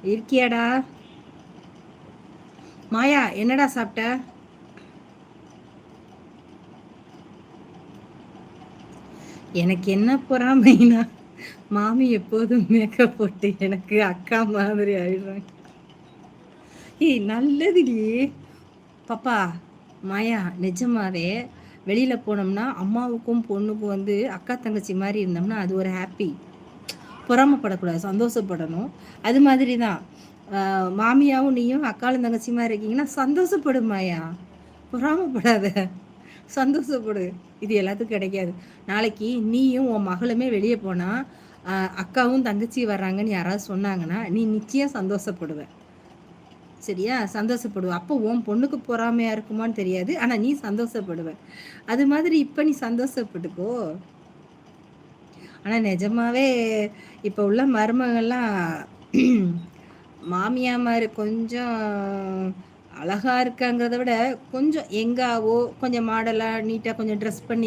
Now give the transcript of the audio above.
இருக்கியாடா? மாயா, என்னடா சாப்பிட்ட? எனக்கு என்ன பொறாமைனா, மாமி எப்போதும் மேக்கப் போட்டு எனக்கு அக்கா மாதிரி ஆயிடுறாங்க. ஏய் நல்லதுடி. பாப்பா, மாயா, நிஜமாவே வெளியில போனோம்னா அம்மாவுக்கும் பொண்ணுக்கும் வந்து அக்கா தங்கச்சி மாதிரி இருந்தோம்னா அது ஒரு ஹாப்பி. பொறாமப்படக்கூடாது, சந்தோஷப்படணும். அது மாதிரி தான் மாமியாவும் நீயும் அக்காலும் தங்கச்சி மாதிரி இருக்கீங்கன்னா சந்தோஷப்படு மாயா, பொறாமப்படாத, சந்தோஷப்படு. இது எல்லாத்துக்கும் கிடைக்காது. நாளைக்கு நீயும் உன் மகளுமே வெளியே போனா அக்காவும் தங்கச்சி வர்றாங்கன்னு யாராவது சொன்னாங்கன்னா நீ நிச்சயம் சந்தோஷப்படுவ. சரியா? சந்தோஷப்படுவ. அப்போ உன் பொண்ணுக்கு பொறாமையா இருக்குமான்னு தெரியாது. ஆனா நீ சந்தோஷப்படுவ. அது மாதிரி இப்ப நீ சந்தோஷப்பட்டுக்கோ. ஆனா நிஜமாவே இப்ப உள்ள மருமகள்லாம் மாமியாமாரு கொஞ்சம் அழகா இருக்காங்கிறத விட கொஞ்சம் எங்காவோ கொஞ்சம் மாடலா நீட்டா கொஞ்சம் ட்ரெஸ் பண்ணி